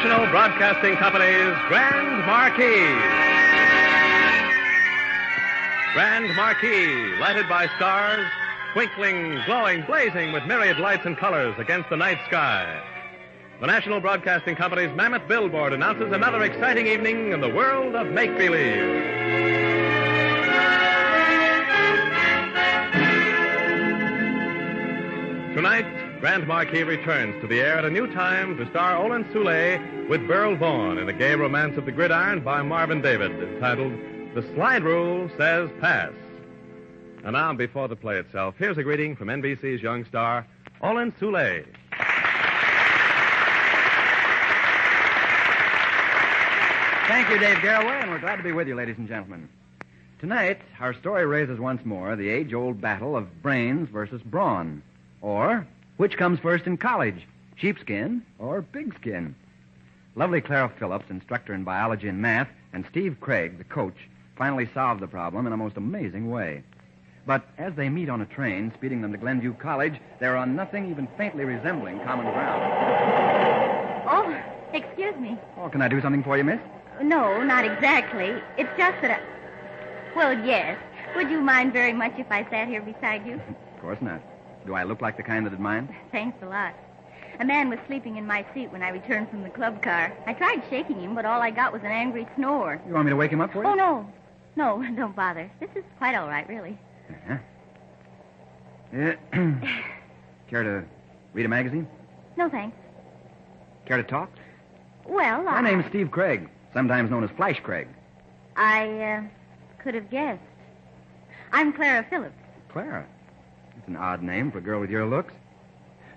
National Broadcasting Company's Grand Marquee. Grand Marquee, lighted by stars, twinkling, glowing, blazing with myriad lights and colors against the night sky. The National Broadcasting Company's mammoth billboard announces another exciting evening in the world of make-believe. Tonight, Grand Marquee returns to the air at a new time to star Olin Soule with Beryl Vaughn in a gay romance of the gridiron by Marvin David, titled The Slide Rule Says Pass. And now, before the play itself, here's a greeting from NBC's young star, Olin Soule. Thank you, Dave Garraway, and we're glad to be with you, ladies and gentlemen. Tonight, our story raises once more the age-old battle of brains versus brawn. Or, which comes first in college, sheepskin or pigskin? Lovely Clara Phillips, instructor in biology and math, and Steve Craig, the coach, finally solved the problem in a most amazing way. But as they meet on a train speeding them to Glenview College, they're on nothing even faintly resembling common ground. Oh, excuse me. Oh, can I do something for you, miss? No, not exactly. It's just that Well, yes. Would you mind very much if I sat here beside you? Of course not. Do I look like the kind that'd mind? Thanks a lot. A man was sleeping in my seat when I returned from the club car. I tried shaking him, but all I got was an angry snore. You want me to wake him up for you? Oh, no. No, don't bother. This is quite all right, really. Uh-huh. Care to read a magazine? No, thanks. Care to talk? Well, My name's Steve Craig, sometimes known as Flash Craig. I could have guessed. I'm Clara Phillips. Clara? It's an odd name for a girl with your looks.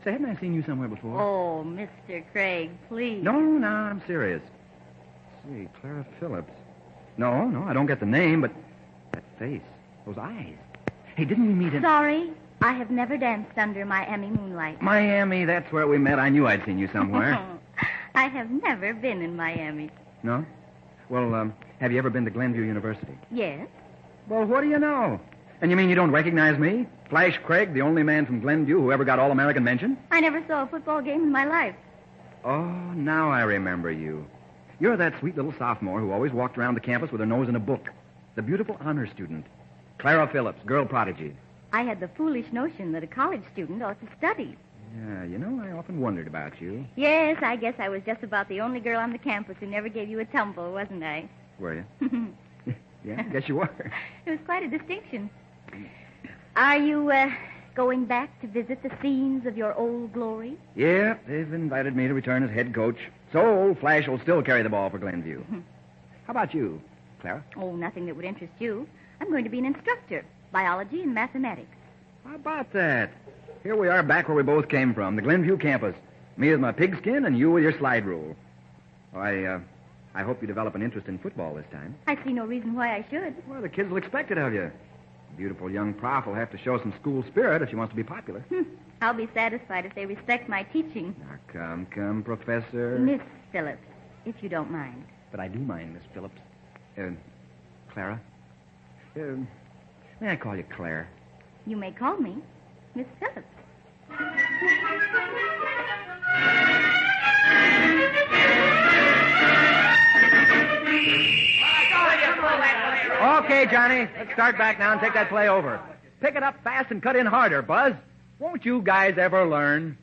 Say, hadn't I seen you somewhere before? Oh, Mr. Craig, please. No, I'm serious. See, Clara Phillips. No, I don't get the name, but that face, those eyes. Hey, didn't we meet in... Sorry, I have never danced under Miami moonlight. Miami, that's where we met. I knew I'd seen you somewhere. I have never been in Miami. No? Well, have you ever been to Glenview University? Yes. Well, what do you know? And you mean you don't recognize me? Flash Craig, the only man from Glenview who ever got All-American mention? I never saw a football game in my life. Oh, now I remember you. You're that sweet little sophomore who always walked around the campus with her nose in a book. The beautiful honor student. Clara Phillips, girl prodigy. I had the foolish notion that a college student ought to study. Yeah, you know, I often wondered about you. Yes, I guess I was just about the only girl on the campus who never gave you a tumble, wasn't I? Were you? Yeah, guess you were. It was quite a distinction. Are you, going back to visit the scenes of your old glory? Yeah, they've invited me to return as head coach. So old Flash will still carry the ball for Glenview. How about you, Clara? Oh, nothing that would interest you. I'm going to be an instructor, biology and mathematics. How about that? Here we are back where we both came from, the Glenview campus. Me with my pigskin and you with your slide rule. I hope you develop an interest in football this time. I see no reason why I should. Well, the kids will expect it of you. The beautiful young prof will have to show some school spirit if she wants to be popular. I'll be satisfied if they respect my teaching. Now, come, Professor. Miss Phillips, if you don't mind. But I do mind, Miss Phillips. Clara? May I call you Claire? You may call me Miss Phillips. Okay, Johnny, let's start back now and take that play over. Pick it up fast and cut in harder, Buzz. Won't you guys ever learn?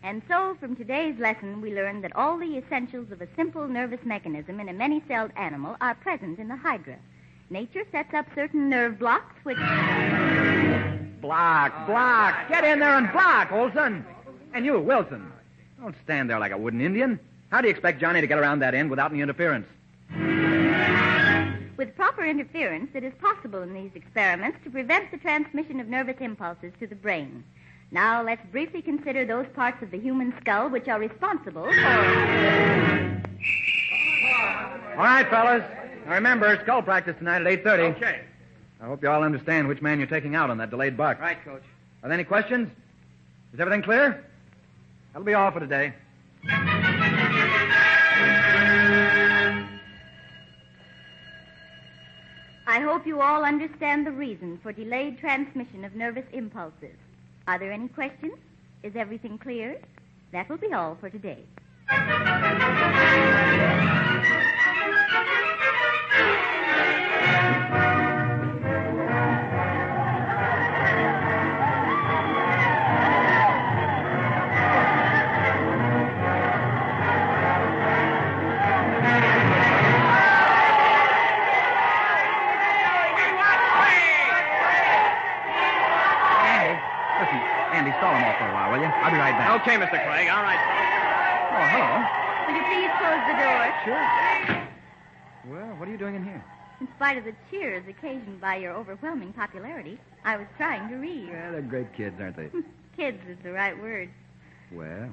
And so, from today's lesson, we learned that all the essentials of a simple nervous mechanism in a many-celled animal are present in the hydra. Nature sets up certain nerve blocks which... Block. Get in there and block, Olson. And you, Wilson. Don't stand there like a wooden Indian. How do you expect Johnny to get around that end without any interference? With proper interference, it is possible in these experiments to prevent the transmission of nervous impulses to the brain. Now, let's briefly consider those parts of the human skull which are responsible for... All right, fellas. Now remember, skull practice tonight at 8:30. Okay. I hope you all understand which man you're taking out on that delayed buck. Right, Coach. Are there any questions? Is everything clear? That'll be all for today. I hope you all understand the reason for delayed transmission of nervous impulses. Are there any questions? Is everything clear? That will be all for today. Andy, stall him off for a while, will you? I'll be right back. Okay, Mr. Craig. All right. Oh, hello. Will you please close the door? Sure. Well, what are you doing in here? In spite of the cheers occasioned by your overwhelming popularity, I was trying to read. Yeah, they're great kids, aren't they? Kids is the right word. Well,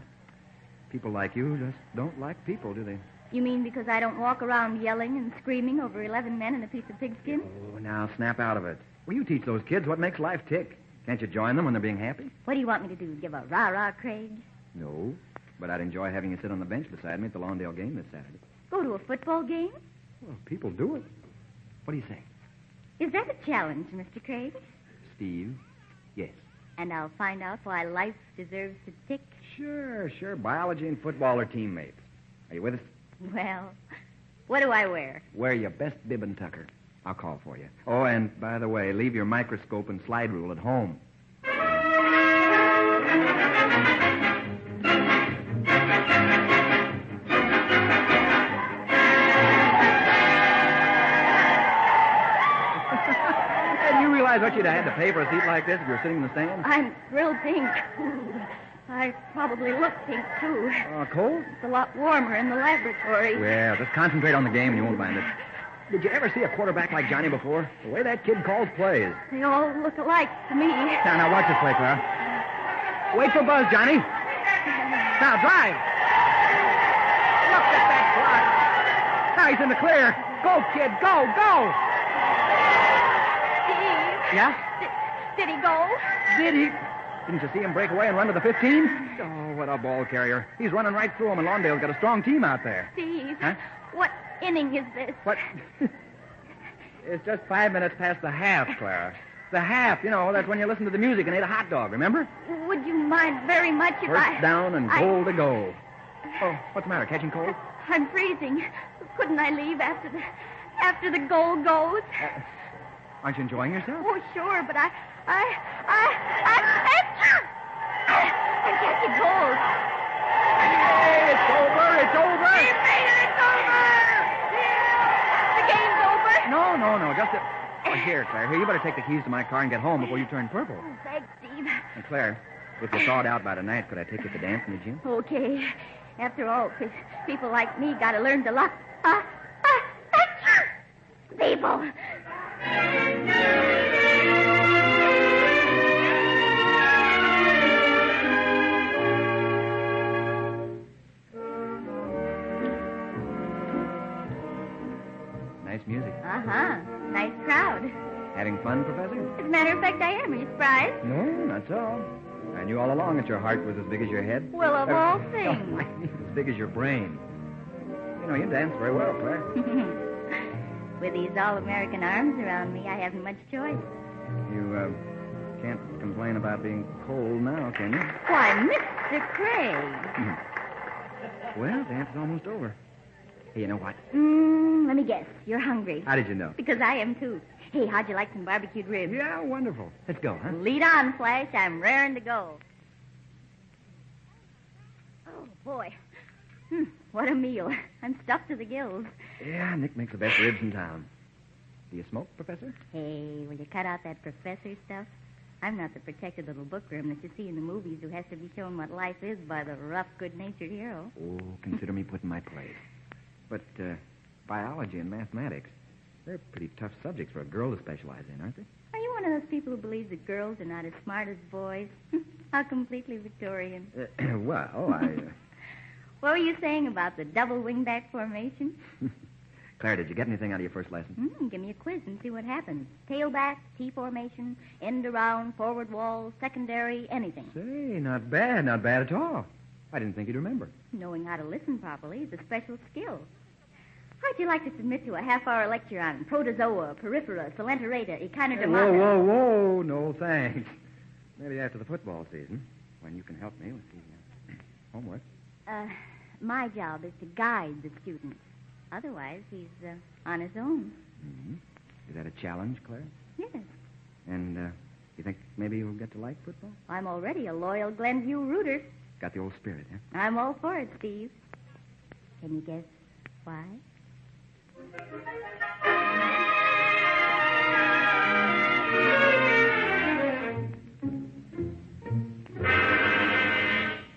people like you just don't like people, do they? You mean because I don't walk around yelling and screaming over 11 men and a piece of pigskin? Oh, now snap out of it. Well, you teach those kids what makes life tick. Can't you join them when they're being happy? What do you want me to do? Give a rah-rah, Craig? No, but I'd enjoy having you sit on the bench beside me at the Lawndale game this Saturday. Go to a football game? Well, people do it. What do you say? Is that a challenge, Mr. Craig? Steve, yes. And I'll find out why life deserves to tick? Sure. Biology and football are teammates. Are you with us? Well, what do I wear? Wear your best bib and tucker. I'll call for you. Oh, and by the way, leave your microscope and slide rule at home. And you realize what you'd have had to pay for a seat like this if you were sitting in the stands? I'm thrilled pink. Ooh, I probably look pink, too. Cold? It's a lot warmer in the laboratory. Well, just concentrate on the game and you won't mind it. Did you ever see a quarterback like Johnny before? The way that kid calls plays. They all look alike to me. Now watch this play, Clara. Wait for Buzz, Johnny. Now, drive. Look at that clock. Now he's in the clear. Go, kid, go. Steve? Yeah? Did he go? Did he? Didn't you see him break away and run to the 15? Oh, what a ball carrier. He's running right through him, and Lawndale's got a strong team out there. Steve, Huh? what inning is this? What? It's just 5 minutes past the half, Clara. The half, that's when you listen to the music and ate a hot dog, remember? Would you mind very much if First down and goal to go. Oh, what's the matter, catching cold? I'm freezing. Couldn't I leave after the goal goes? Aren't you enjoying yourself? Oh, sure, but I catch cold. Hey, it's over. It's over. The game's over. No. Just a... Oh, here, Claire. Here, you better take the keys to my car and get home before you turn purple. Oh, thanks, Steve. And Claire, if you thawed out by tonight, could I take you to dance in the gym? Okay. After all, people like me gotta learn to love people. Nice music. Uh-huh. Nice crowd. Having fun, Professor? As a matter of fact, I am. Are you surprised? No, not so. I knew all along that your heart was as big as your head. Well, of all No, things. I mean as big as your brain. You dance very well, Claire. With these all-American arms around me, I haven't much choice. You, can't complain about being cold now, can you? Why, Mr. Craig. Well, dance is almost over. Hey, you know what? Let me guess. You're hungry. How did you know? Because I am, too. Hey, how'd you like some barbecued ribs? Yeah, wonderful. Let's go, huh? Lead on, Flash. I'm raring to go. Oh, boy. What a meal. I'm stuffed to the gills. Yeah, Nick makes the best ribs in town. Do you smoke, Professor? Hey, will you cut out that professor stuff? I'm not the protected little bookworm that you see in the movies who has to be shown what life is by the rough, good-natured hero. Oh, consider me put in my place. But, biology and mathematics, they're pretty tough subjects for a girl to specialize in, aren't they? Are you one of those people who believes that girls are not as smart as boys? How completely Victorian. Well, What were you saying about the double wingback formation? Claire, did you get anything out of your first lesson? Give me a quiz and see what happens. Tailback, T formation, end around, forward wall, secondary, anything. Say, not bad at all. I didn't think you'd remember. Knowing how to listen properly is a special skill. How'd you like to submit to a half-hour lecture on protozoa, porifera, coelenterata, echinodermata? Whoa, no thanks. Maybe after the football season, when you can help me with the homework. My job is to guide the student. Otherwise, he's on his own. Mm-hmm. Is that a challenge, Claire? Yes. And you think maybe you'll get to like football? I'm already a loyal Glenview rooter. Got the old spirit, huh? I'm all for it, Steve. Can you guess why?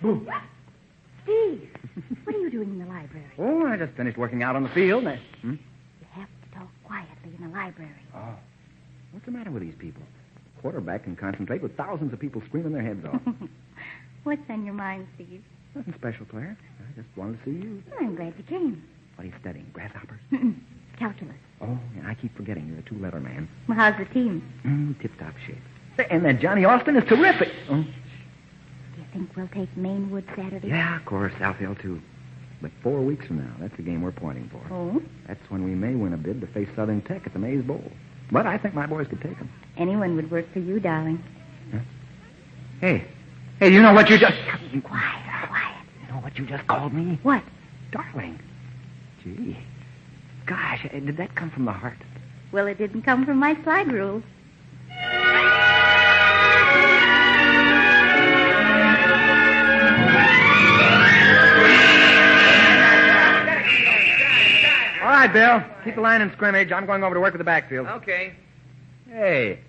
Boo. Steve, what are you doing in the library? Oh, I just finished working out on the field. You have to talk quietly in the library. Oh. What's the matter with these people? Quarterback can concentrate with thousands of people screaming their heads off. What's on your mind, Steve? Nothing special, Claire. I just wanted to see you. Well, I'm glad you came. What are you studying? Grasshoppers? Calculus. Oh, yeah, I keep forgetting you're a two-letter man. Well, how's the team? Tip-top shape. And that Johnny Austin is terrific. Oh. Do you think we'll take Mainwood Saturday? Yeah, of course. South Hill, too. But 4 weeks from now, that's the game we're pointing for. Oh? That's when we may win a bid to face Southern Tech at the Maze Bowl. But I think my boys could take them. Anyone would work for you, darling. Huh? Hey, you know what you just... Quiet. You know what you just called me? What? Darling. Gee. Gosh, did that come from the heart? Well, it didn't come from my slide rule. All right, Bill. Keep the line in scrimmage. I'm going over to work with the backfield. Okay. Hey,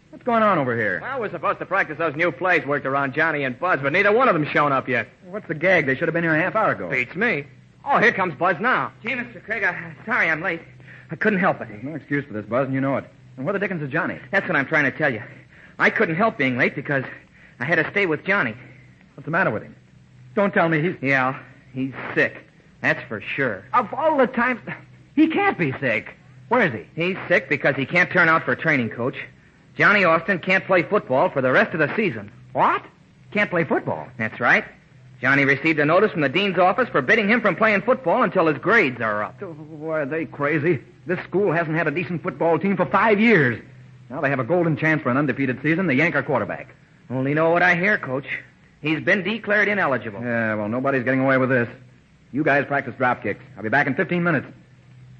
what's going on over here? Well, we're supposed to practice those new plays worked around Johnny and Buzz, but neither one of them's shown up yet. What's the gag? They should have been here a half hour ago. Beats me. Oh, here comes Buzz now. Gee, Mr. Craig, sorry I'm late. I couldn't help it. There's no excuse for this, Buzz, and you know it. And where the dickens is Johnny? That's what I'm trying to tell you. I couldn't help being late because I had to stay with Johnny. What's the matter with him? Don't tell me he's... Yeah, he's sick. That's for sure. Of all the times... He can't be sick. Where is he? He's sick because he can't turn out for training coach. Johnny Austin can't play football for the rest of the season. What? Can't play football? That's right. Johnny received a notice from the dean's office forbidding him from playing football until his grades are up. Oh, are they crazy? This school hasn't had a decent football team for 5 years. Now they have a golden chance for an undefeated season. They yank our quarterback. Only know what I hear, Coach. He's been declared ineligible. Yeah, well, nobody's getting away with this. You guys practice drop kicks. I'll be back in 15 minutes.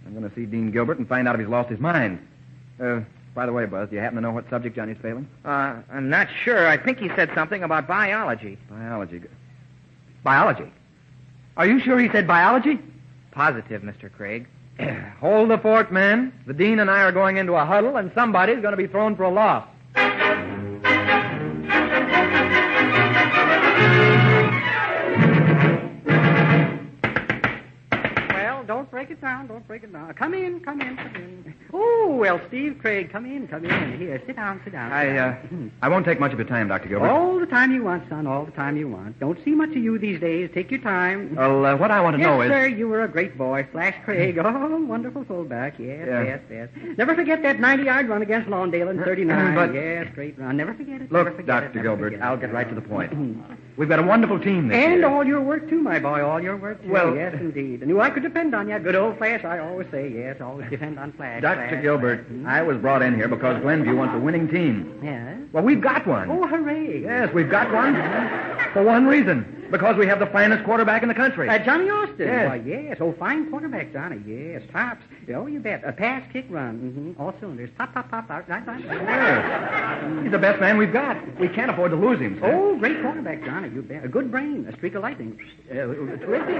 I'm going to see Dean Gilbert and find out if he's lost his mind. By the way, Buzz, do you happen to know what subject Johnny's failing? I'm not sure. I think he said something about biology. Biology? Are you sure he said biology? Positive, Mr. Craig. Hold the fort, men. The dean and I are going into a huddle, and somebody's going to be thrown for a loss. Don't break it down. Come in. Oh, well, Steve, Craig, come in. Here, sit down. I won't take much of your time, Dr. Gilbert. All the time you want, son, all the time you want. Don't see much of you these days. Take your time. Well, what I want to know is... Yes, sir, you were a great boy. Flash Craig. Oh, wonderful fullback. Yes. Never forget that 90-yard run against Lawndale in 39. But... Yes, great run. Never forget it. Look, Dr. Gilbert, I'll get right to the point. We've got a wonderful team this year. And all your work, too, my boy. All your work, too. Well... Yes, indeed. I knew I could depend on you. Good old Flash, I always say. Yes, always depend on Flash. Dr. Gilbert, I was brought in here because Glenview wants a winning team. Yes? Well, we've got one. Oh, hooray. Yes, we've got one. For one reason. Because we have the finest quarterback in the country. Johnny Austin. Yes. Why, yes. Oh, fine quarterback, Johnny. Yes. Tops. Oh, you bet. A pass, kick, run. All cylinders. Pop. Right. Yes. He's the best man we've got. We can't afford to lose him, sir. Oh, great quarterback, Johnny. You bet. A good brain. A streak of lightning. Terrific.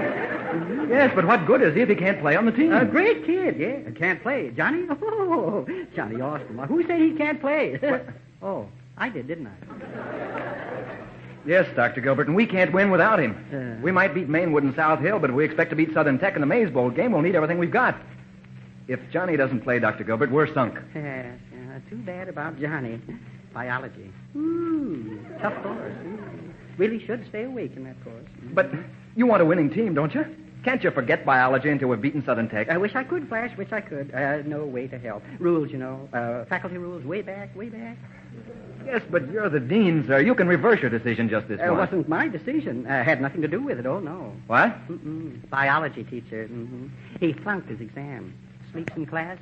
Yes, but what good is he if he can't play on the team? A great kid, yeah. Can't play. Johnny? Oh, Johnny Austin. Who said he can't play? Oh, I did, didn't I? Yes, Dr. Gilbert, and we can't win without him. We might beat Mainwood and South Hill, but if we expect to beat Southern Tech in the Maze Bowl game, we'll need everything we've got. If Johnny doesn't play, Dr. Gilbert, we're sunk. Yes, too bad about Johnny. Biology. Tough course. Really should stay awake in that course. But you want a winning team, don't you? Can't you forget biology until we've beaten Southern Tech? I wish I could, Flash. Wish I could. No way to help. Rules, you know. Faculty rules way back. Yes, but you're the dean, sir. You can reverse your decision just this once. It wasn't my decision. Had nothing to do with it. Oh, no. What? Biology teacher. He flunked his exam. Sleeps in class.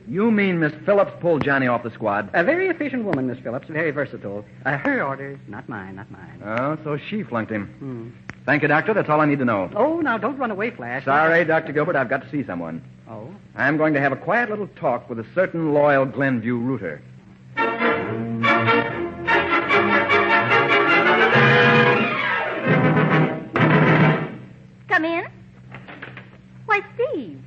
You mean Miss Phillips pulled Johnny off the squad? A very efficient woman, Miss Phillips. Very versatile. Her orders, not mine. Oh, so she flunked him. Thank you, Doctor. That's all I need to know. Oh, now, don't run away, Flash. Sorry, Dr. Gilbert. I've got to see someone. Oh? I'm going to have a quiet little talk with a certain loyal Glenview rooter. Come in. Why, Steve,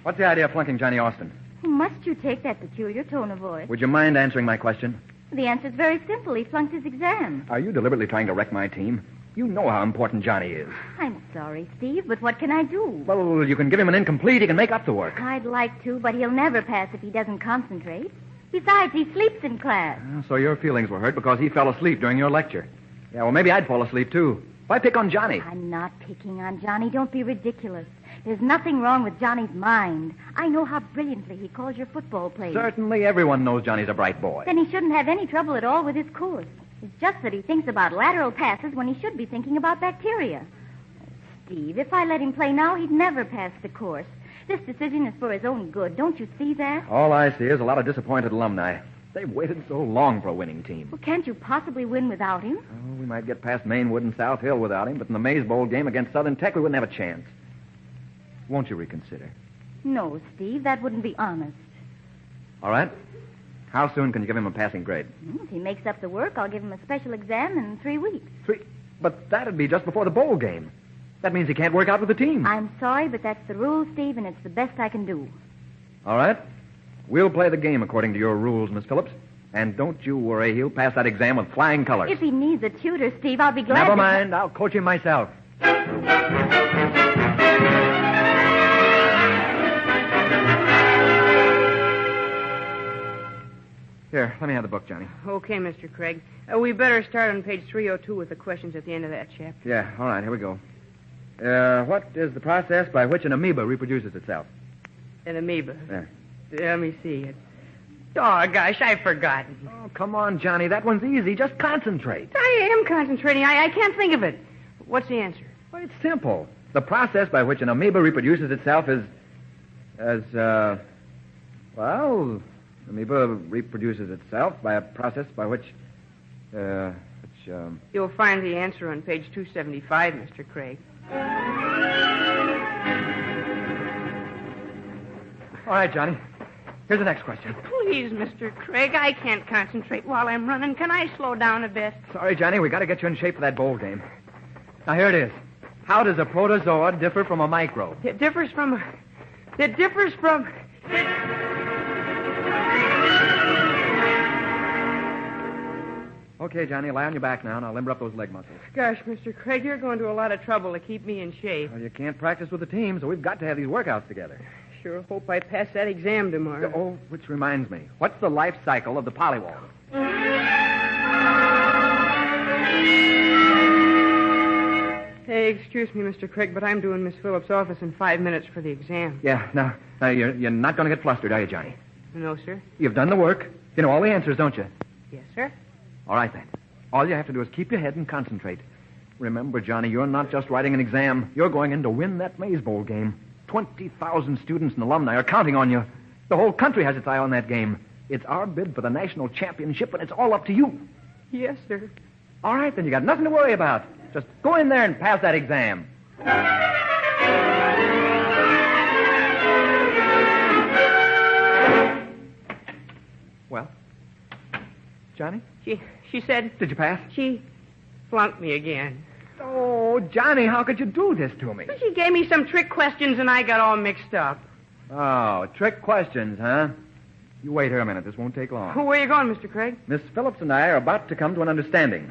What's the idea of flunking Johnny Austin? must you take that peculiar tone of voice? Would you mind answering my question? The answer's very simple. He flunked his exam. Are you deliberately trying to wreck my team? You know how important Johnny is. I'm sorry, Steve, but what can I do? Well, you can give him an incomplete. He can make up the work. I'd like to, but he'll never pass if he doesn't concentrate. Besides, he sleeps in class. So your feelings were hurt because he fell asleep during your lecture. Yeah, well, maybe I'd fall asleep, too. Why pick on Johnny? I'm not picking on Johnny. Don't be ridiculous. There's nothing wrong with Johnny's mind. I know how brilliantly he calls your football plays. Certainly everyone knows Johnny's a bright boy. Then he shouldn't have any trouble at all with his course. It's just that he thinks about lateral passes when he should be thinking about bacteria. Steve, if I let him play now, he'd never pass the course. This decision is for his own good. Don't you see that? All I see is a lot of disappointed alumni. They've waited so long for a winning team. Well, can't you possibly win without him? Oh, we might get past Mainwood and South Hill without him, but in the Maze Bowl game against Southern Tech, we wouldn't have a chance. Won't you reconsider? No, Steve, that wouldn't be honest. All right. How soon can you give him a passing grade? If he makes up the work, I'll give him a special exam in 3 weeks. 3? But that'd be just before the bowl game. That means he can't work out with the team. I'm sorry, but that's the rule, Steve, and it's the best I can do. All right. We'll play the game according to your rules, Miss Phillips. And don't you worry, he'll pass that exam with flying colors. If he needs a tutor, Steve, I'll be glad Never to... mind. I'll coach him myself. Here, let me have the book, Johnny. Okay, Mr. Craig. We better start on page 302 with the questions at the end of that chapter. Yeah, all right, here we go. What is the process by which an amoeba reproduces itself? An amoeba. There. Let me see. Oh, gosh, I've forgotten. Oh, come on, Johnny. That one's easy. Just concentrate. I am concentrating. I can't think of it. What's the answer? Well, it's simple. The process by which an amoeba reproduces itself is... amoeba reproduces itself by a process by which... You'll find the answer on page 275, Mr. Craig. All right, Johnny. Here's the next question. Please, Mr. Craig, I can't concentrate while I'm running. Can I slow down a bit? Sorry, Johnny. We got to get you in shape for that bowl game. Now, here it is. How does a protozoa differ from a microbe? It differs from... Okay, Johnny, lie on your back now, and I'll limber up those leg muscles. Gosh, Mr. Craig, you're going to a lot of trouble to keep me in shape. Well, you can't practice with the team, so we've got to have these workouts together. Sure hope I pass that exam tomorrow. Oh, which reminds me. What's the life cycle of the polywog? Hey, excuse me, Mr. Craig, but I'm doing Miss Phillips' office in 5 minutes for the exam. Yeah, now you're not going to get flustered, are you, Johnny? No, sir. You've done the work. You know all the answers, don't you? Yes, sir. All right, then. All you have to do is keep your head and concentrate. Remember, Johnny, you're not just writing an exam. You're going in to win that Maze Bowl game. 20,000 students and alumni are counting on you. The whole country has its eye on that game. It's our bid for the national championship, and it's all up to you. Yes, sir. All right, then you got nothing to worry about. Just go in there and pass that exam. Well, Johnny? She said... Did you pass? She flunked me again. Oh, Johnny, how could you do this to me? She gave me some trick questions, and I got all mixed up. Oh, trick questions, huh? You wait here a minute. This won't take long. Where are you going, Mr. Craig? Miss Phillips and I are about to come to an understanding.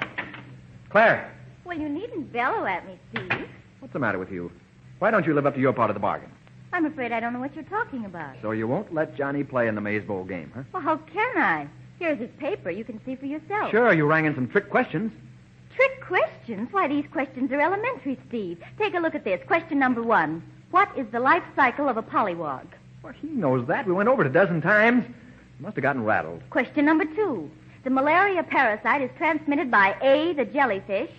Claire, Well, you needn't bellow at me, Steve. what's the matter with you? Why don't you live up to your part of the bargain? I'm afraid I don't know what you're talking about. So you won't let Johnny play in the Maze Bowl game, huh? Well, how can I? Here's his paper. You can see for yourself. Sure, you rang in some trick questions. Trick questions? Why, these questions are elementary, Steve. Take a look at this. Question number 1. What is the life cycle of a polywog? Well, he knows that. We went over it a dozen times. Must have gotten rattled. Question number 2. The malaria parasite is transmitted by A, the jellyfish,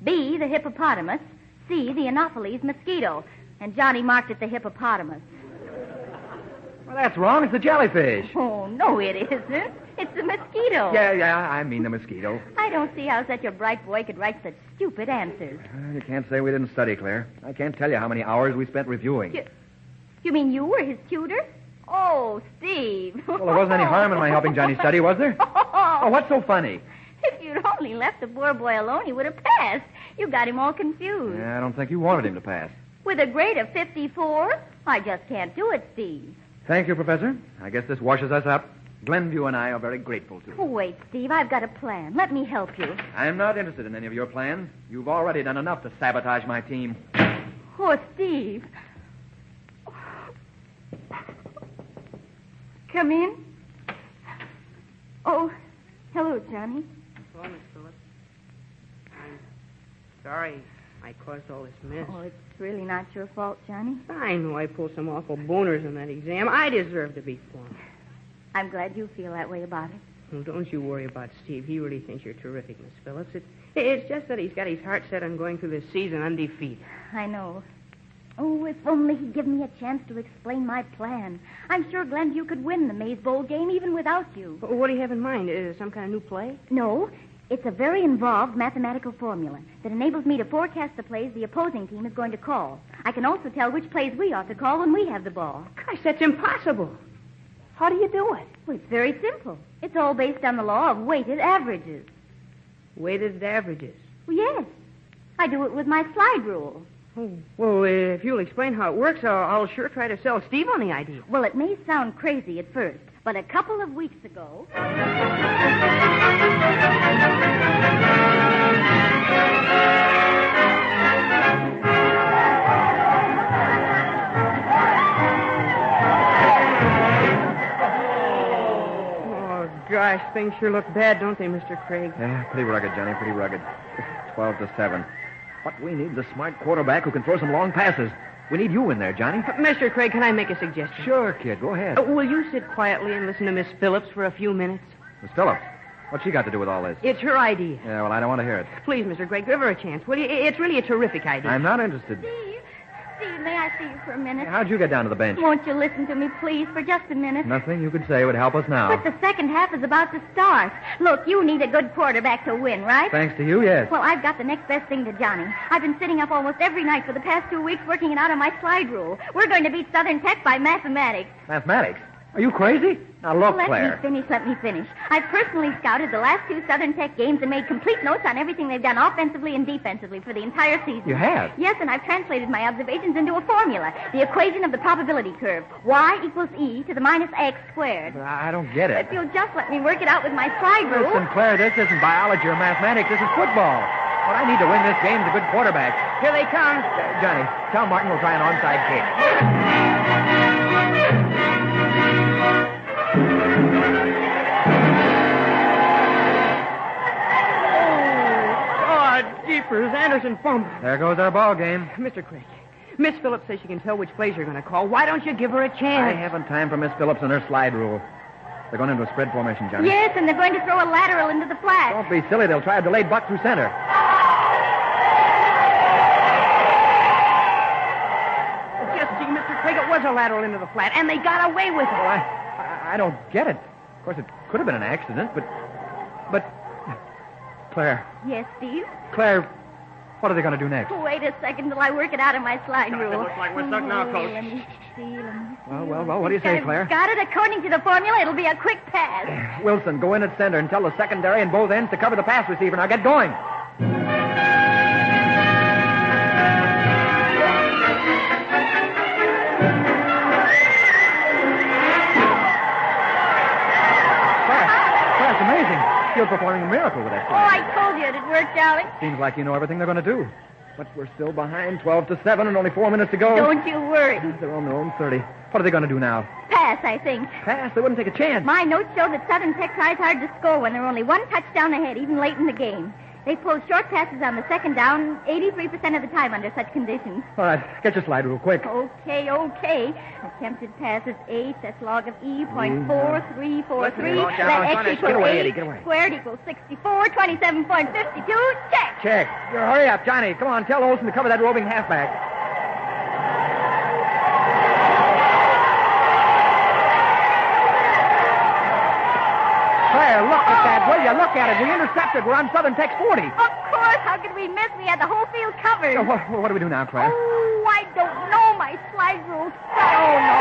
B, the hippopotamus, C, the Anopheles mosquito. And Johnny marked it the hippopotamus. Well, that's wrong. It's the jellyfish. Oh, no, it isn't. It's the mosquito. Yeah, I mean the mosquito. I don't see how such a bright boy could write such stupid answers. You can't say we didn't study, Claire. I can't tell you how many hours we spent reviewing. You mean you were his tutor? Oh, Steve. Well, there wasn't any harm in my helping Johnny study, was there? Oh, what's so funny? If you'd only left the poor boy alone, he would have passed. You got him all confused. Yeah, I don't think you wanted him to pass. With a grade of 54? I just can't do it, Steve. Thank you, Professor. I guess this washes us up. Glenview and I are very grateful to you. Oh, wait, Steve. I've got a plan. Let me help you. I'm not interested in any of your plans. You've already done enough to sabotage my team. Oh, Steve. Come in. Oh, hello, Johnny. Hello, Miss Phillips. I'm sorry I caused all this mess. Oh, it's really not your fault, Johnny. I know I pulled some awful boners in that exam. I deserve to be flung. I'm glad you feel that way about it. Well, don't you worry about Steve. He really thinks you're terrific, Miss Phillips. It's just that he's got his heart set on going through this season undefeated. I know. Oh, if only he'd give me a chance to explain my plan. I'm sure Glenview could win the Maze Bowl game even without you. What do you have in mind? Some kind of new play? No, it's a very involved mathematical formula that enables me to forecast the plays the opposing team is going to call. I can also tell which plays we ought to call when we have the ball. Gosh, that's impossible. How do you do it? Well, it's very simple. It's all based on the law of weighted averages. Weighted averages? Well, yes. I do it with my slide rule. Oh, well, if you'll explain how it works, I'll sure try to sell Steve on the idea. Well, it may sound crazy at first, but a couple of weeks ago... Oh, gosh, things sure look bad, don't they, Mr. Craig? Yeah, pretty rugged, Johnny, pretty rugged. 12-7. What we need is a smart quarterback who can throw some long passes. We need you in there, Johnny. Mr. Craig, can I make a suggestion? Sure, kid. Go ahead. Will you sit quietly and listen to Miss Phillips for a few minutes? Miss Phillips, what's she got to do with all this? It's her idea. Yeah, well, I don't want to hear it. Please, Mr. Craig, give her a chance, will you? It's really a terrific idea. I'm not interested. Steve, may I see you for a minute? How'd you get down to the bench? Won't you listen to me, please, for just a minute? Nothing you could say would help us now. But the second half is about to start. Look, you need a good quarterback to win, right? Thanks to you, yes. Well, I've got the next best thing to Johnny. I've been sitting up almost every night for the past 2 weeks working it out on my slide rule. We're going to beat Southern Tech by mathematics. Mathematics? Are you crazy? Now, look, Let Claire. me finish. I've personally scouted the last 2 Southern Tech games and made complete notes on everything they've done offensively and defensively for the entire season. You have? Yes, and I've translated my observations into a formula, the equation of the probability curve. Y equals E to the minus X squared. I don't get it. If you'll just let me work it out with my slide rule... Listen, Claire, this isn't biology or mathematics. This is football. What I need to win this game is a good quarterback. Here they come. Johnny, tell Martin we'll try an onside kick. Jeepers, Anderson fumbled. There goes our ball game. Mr. Craig, Miss Phillips says she can tell which plays you're going to call. Why don't you give her a I chance? haven't time for Miss Phillips and her slide rule. They're going into a spread formation, Johnny. Yes, and they're going to throw a lateral into the flat. Don't be silly. They'll try a delayed buck through center. Just see, Mr. Craig, it was a lateral into the flat, and they got away with it. Well, I don't get it. Of course, it could have been an accident, but... Claire. Yes, Steve? Claire, what are they going to do next? Wait a second till I work it out in my slide rule. It looks like we're stuck now, Coach. Let me see. Well, what do you say, Claire? Got it. According to the formula, it'll be a quick pass. Wilson, go in at center and tell the secondary and both ends to cover the pass receiver. Now get going. Claire, it's amazing. You're performing a miracle with that Oh, I slide. told you it'd work, darling. Seems like you know everything they're going to do. But we're still behind 12-7 and only 4 minutes to go. Don't you worry. They're on their own 30. What are they going to do now? Pass, I think. Pass? They wouldn't take a chance. My notes show that Southern Tech tries hard to score when they're only 1 touchdown ahead, even late in the game. They pull short passes on the second down 83% of the time under such conditions. All right, get your slide rule quick. Okay. Attempted pass is 8. That's log of E, .4343. That X equals Get away, 8. Eddie, get away. Squared equals 64. 27.52. Check. Check. Hurry up, Johnny. Come on, tell Olson to cover that roving halfback. Look at it. We intercepted. We're on Southern Tech's 40. Of course. How could we miss? We had the whole field covered. So what do we do now, Claire? Oh, I don't know. My slide rule. Oh, no.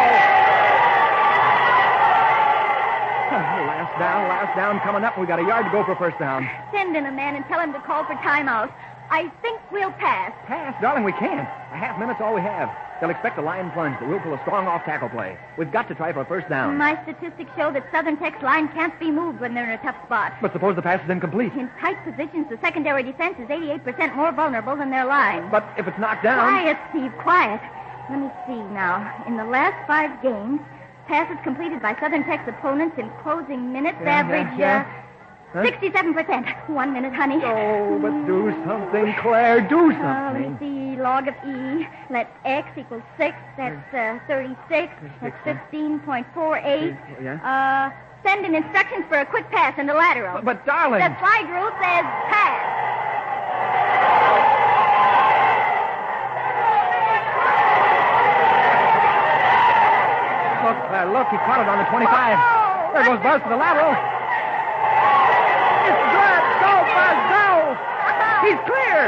Last down coming up. We got a yard to go for first down. Send in a man and tell him to call for timeout. I think we'll pass. Pass? Darling, we can't. A half minute's all we have. They'll expect a line plunge, but we'll pull a strong off-tackle play. We've got to try for a first down. My statistics show that Southern Tech's line can't be moved when they're in a tough spot. But suppose the pass is incomplete. In tight positions, the secondary defense is 88% more vulnerable than their line. But if it's knocked down... Quiet, Steve, quiet. Let me see now. In the last 5 games, passes completed by Southern Tech's opponents in closing minutes average 67%. 1 minute, honey. Oh, but do something, Claire. Do something. Let me see. Log of E. Let X equal 6. That's 36. That's 15.48. Yeah? Send in instructions for a quick pass in the lateral. But darling... The slide rule says pass. Look, he caught it on the 25. Oh, there goes Buzz to the lateral. It's good. Go, Buzz, go. He's clear.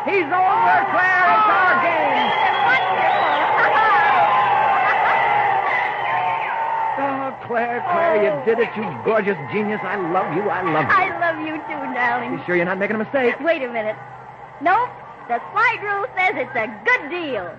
He's over, Claire. It's our game. Oh, Claire, you did it, you gorgeous genius. I love you. I love you. I love you too, darling. You sure you're not making a mistake? Wait a minute. Nope. The slide rule says it's a good deal.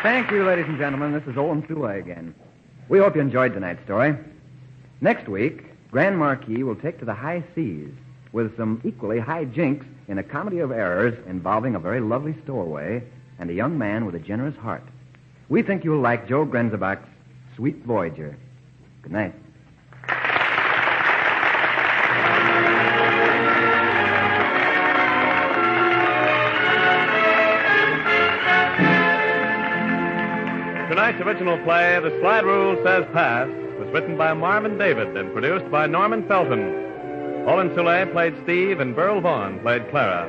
Thank you, ladies and gentlemen. This is Owen Sule again. We hope you enjoyed tonight's story. Next week, Grand Marquee will take to the high seas with some equally high jinks in a comedy of errors involving a very lovely stowaway and a young man with a generous heart. We think you'll like Joe Grenzebach's Sweet Voyager. Good night. Tonight's original play, The Slide Rule Says Pass, was written by Marvin David and produced by Norman Felton. Olin Soule played Steve and Burl Vaughn played Clara.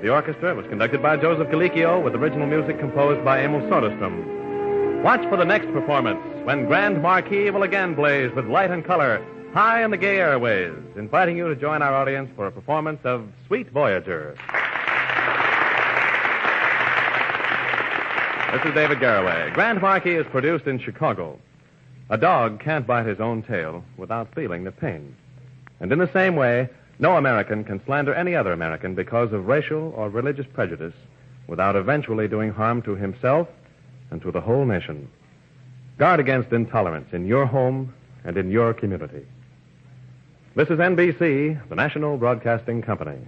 The orchestra was conducted by Joseph Galicchio with original music composed by Emil Soderstrom. Watch for the next performance when Grand Marquee will again blaze with light and color high in the gay airways, inviting you to join our audience for a performance of Sweet Voyager. This is David Garraway. Grand Marquee is produced in Chicago. A dog can't bite his own tail without feeling the pain. And in the same way, no American can slander any other American because of racial or religious prejudice without eventually doing harm to himself and to the whole nation. Guard against intolerance in your home and in your community. This is NBC, the National Broadcasting Company.